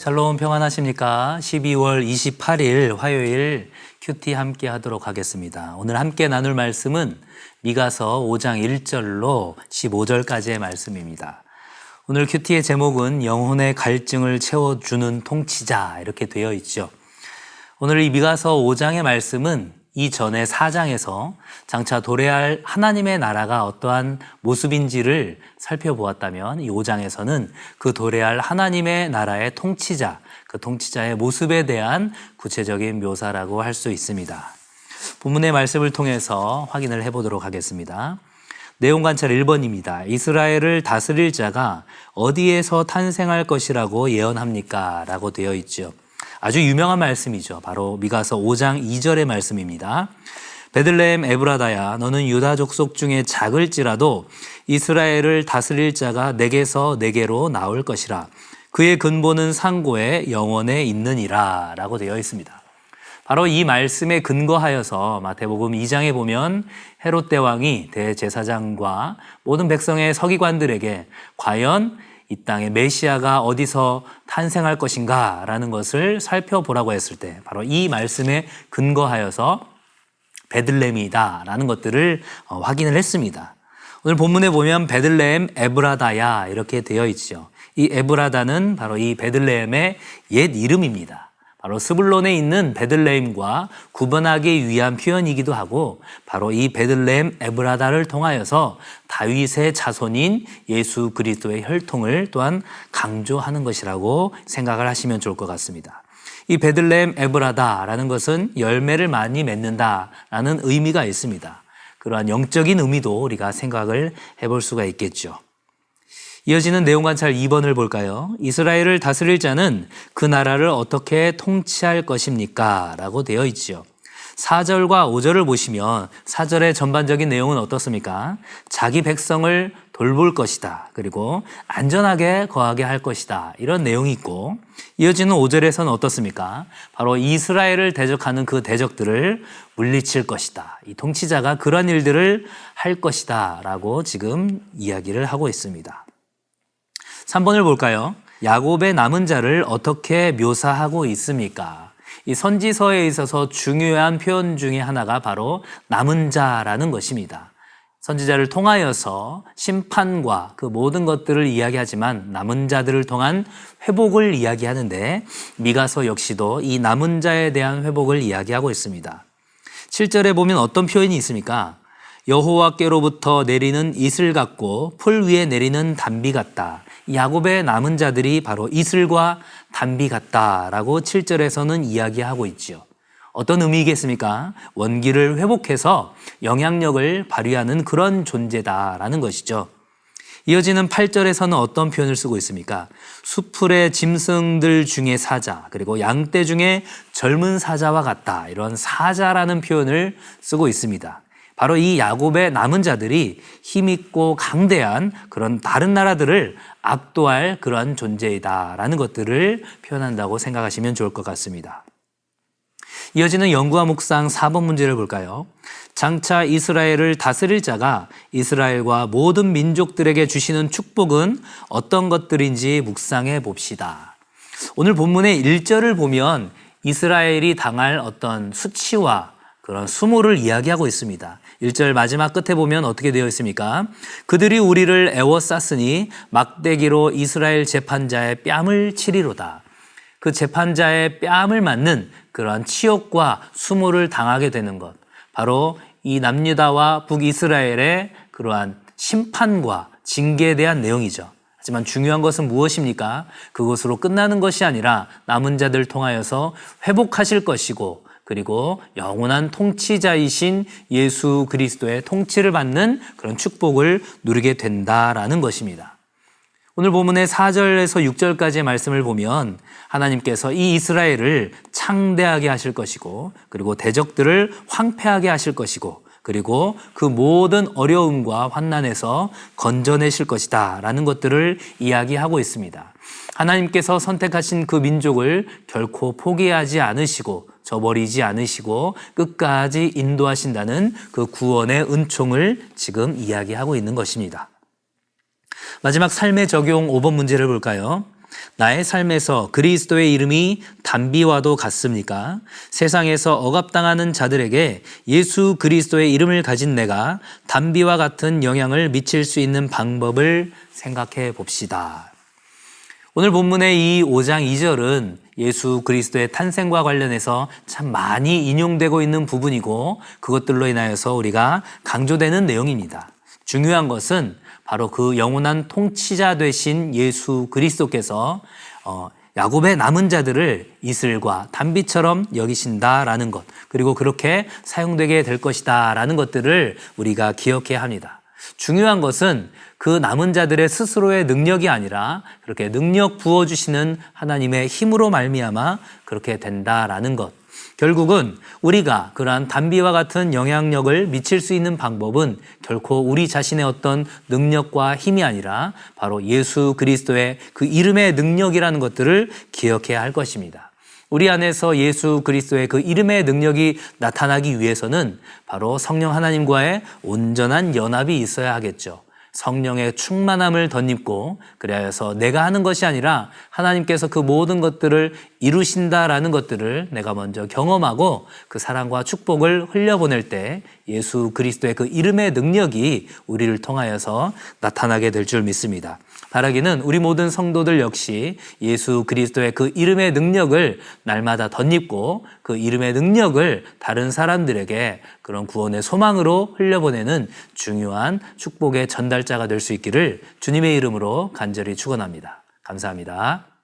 샬롬 평안하십니까? 12월 28일 화요일 큐티 함께 하도록 하겠습니다. 오늘 함께 나눌 말씀은 미가서 5장 1절로 15절까지의 말씀입니다. 오늘 큐티의 제목은 영혼의 갈증을 채워주는 통치자 이렇게 되어 있죠. 오늘 이 미가서 5장의 말씀은 이전의 4장에서 장차 도래할 하나님의 나라가 어떠한 모습인지를 살펴보았다면 이 5장에서는 그 도래할 하나님의 나라의 통치자, 그 통치자의 모습에 대한 구체적인 묘사라고 할 수 있습니다. 본문의 말씀을 통해서 확인을 해보도록 하겠습니다. 내용 관찰 1번입니다. 이스라엘을 다스릴 자가 어디에서 탄생할 것이라고 예언합니까? 라고 되어 있죠. 아주 유명한 말씀이죠. 바로 미가서 5장 2절의 말씀입니다. 베들레헴 에브라다야, 너는 유다 족속 중에 작을지라도 이스라엘을 다스릴 자가 내게서 내게로 나올 것이라. 그의 근본은 상고에 영원에 있느니라 라고 되어 있습니다. 바로 이 말씀에 근거하여서 마태복음 2장에 보면 헤롯 대왕이 대제사장과 모든 백성의 서기관들에게 과연 이 땅에 메시아가 어디서 탄생할 것인가 라는 것을 살펴보라고 했을 때 바로 이 말씀에 근거하여서 베들레헴이다 라는 것들을 확인을 했습니다. 오늘 본문에 보면 베들레헴 에브라다야 이렇게 되어 있죠. 이 에브라다는 바로 이 베들레헴의 옛 이름입니다. 바로 스불론에 있는 베들레헴과 구분하기 위한 표현이기도 하고 바로 이 베들레헴 에브라다를 통하여서 다윗의 자손인 예수 그리스도의 혈통을 또한 강조하는 것이라고 생각을 하시면 좋을 것 같습니다. 이 베들레헴 에브라다라는 것은 열매를 많이 맺는다라는 의미가 있습니다. 그러한 영적인 의미도 우리가 생각을 해볼 수가 있겠죠. 이어지는 내용 관찰 2번을 볼까요? 이스라엘을 다스릴 자는 그 나라를 어떻게 통치할 것입니까? 라고 되어 있죠. 4절과 5절을 보시면 4절의 전반적인 내용은 어떻습니까? 자기 백성을 돌볼 것이다. 그리고 안전하게 거하게 할 것이다. 이런 내용이 있고 이어지는 5절에서는 어떻습니까? 바로 이스라엘을 대적하는 그 대적들을 물리칠 것이다. 이 통치자가 그런 일들을 할 것이다. 라고 지금 이야기를 하고 있습니다. 3번을 볼까요? 야곱의 남은 자를 어떻게 묘사하고 있습니까? 이 선지서에 있어서 중요한 표현 중에 하나가 바로 남은 자라는 것입니다. 선지자를 통하여서 심판과 그 모든 것들을 이야기하지만 남은 자들을 통한 회복을 이야기하는데 미가서 역시도 이 남은 자에 대한 회복을 이야기하고 있습니다. 7절에 보면 어떤 표현이 있습니까? 여호와께로부터 내리는 이슬 같고 풀 위에 내리는 단비 같다. 야곱의 남은 자들이 바로 이슬과 단비 같다라고 7절에서는 이야기하고 있죠. 어떤 의미겠습니까? 원기를 회복해서 영향력을 발휘하는 그런 존재다라는 것이죠. 이어지는 8절에서는 어떤 표현을 쓰고 있습니까? 수풀의 짐승들 중에 사자, 그리고 양떼 중에 젊은 사자와 같다. 이런 사자라는 표현을 쓰고 있습니다. 바로 이 야곱의 남은 자들이 힘있고 강대한 그런 다른 나라들을 압도할 그런 존재이다라는 것들을 표현한다고 생각하시면 좋을 것 같습니다. 이어지는 연구와 묵상 4번 문제를 볼까요? 장차 이스라엘을 다스릴 자가 이스라엘과 모든 민족들에게 주시는 축복은 어떤 것들인지 묵상해 봅시다. 오늘 본문의 1절을 보면 이스라엘이 당할 어떤 수치와 그런 수모를 이야기하고 있습니다. 1절 마지막 끝에 보면 어떻게 되어 있습니까? 그들이 우리를 애워쌌으니 막대기로 이스라엘 재판자의 뺨을 치리로다. 그 재판자의 뺨을 맞는 그러한 치욕과 수모를 당하게 되는 것. 바로 이 남유다와 북이스라엘의 그러한 심판과 징계에 대한 내용이죠. 하지만 중요한 것은 무엇입니까? 그것으로 끝나는 것이 아니라 남은 자들 통하여서 회복하실 것이고 그리고 영원한 통치자이신 예수 그리스도의 통치를 받는 그런 축복을 누리게 된다라는 것입니다. 오늘 본문의 4절에서 6절까지의 말씀을 보면 하나님께서 이 이스라엘을 창대하게 하실 것이고 그리고 대적들을 황폐하게 하실 것이고 그리고 그 모든 어려움과 환난에서 건져내실 것이다 라는 것들을 이야기하고 있습니다. 하나님께서 선택하신 그 민족을 결코 포기하지 않으시고 저버리지 않으시고 끝까지 인도하신다는 그 구원의 은총을 지금 이야기하고 있는 것입니다. 마지막 삶의 적용 5번 문제를 볼까요? 나의 삶에서 그리스도의 이름이 단비와도 같습니까? 세상에서 억압당하는 자들에게 예수 그리스도의 이름을 가진 내가 단비와 같은 영향을 미칠 수 있는 방법을 생각해 봅시다. 오늘 본문의 이 5장 2절은 예수 그리스도의 탄생과 관련해서 참 많이 인용되고 있는 부분이고 그것들로 인하여서 우리가 강조되는 내용입니다. 중요한 것은 바로 그 영원한 통치자 되신 예수 그리스도께서 야곱의 남은 자들을 이슬과 단비처럼 여기신다라는 것, 그리고 그렇게 사용되게 될 것이다라는 것들을 우리가 기억해야 합니다. 중요한 것은 그 남은 자들의 스스로의 능력이 아니라 그렇게 능력 부어주시는 하나님의 힘으로 말미암아 그렇게 된다라는 것. 결국은 우리가 그러한 단비와 같은 영향력을 미칠 수 있는 방법은 결코 우리 자신의 어떤 능력과 힘이 아니라 바로 예수 그리스도의 그 이름의 능력이라는 것들을 기억해야 할 것입니다. 우리 안에서 예수 그리스도의 그 이름의 능력이 나타나기 위해서는 바로 성령 하나님과의 온전한 연합이 있어야 하겠죠. 성령의 충만함을 덧입고 그래서 내가 하는 것이 아니라 하나님께서 그 모든 것들을 이루신다라는 것들을 내가 먼저 경험하고 그 사랑과 축복을 흘려보낼 때 예수 그리스도의 그 이름의 능력이 우리를 통하여서 나타나게 될 줄 믿습니다. 바라기는 우리 모든 성도들 역시 예수 그리스도의 그 이름의 능력을 날마다 덧입고 그 이름의 능력을 다른 사람들에게 그런 구원의 소망으로 흘려보내는 중요한 축복의 전달자가 될 수 있기를 주님의 이름으로 간절히 축원합니다. 감사합니다.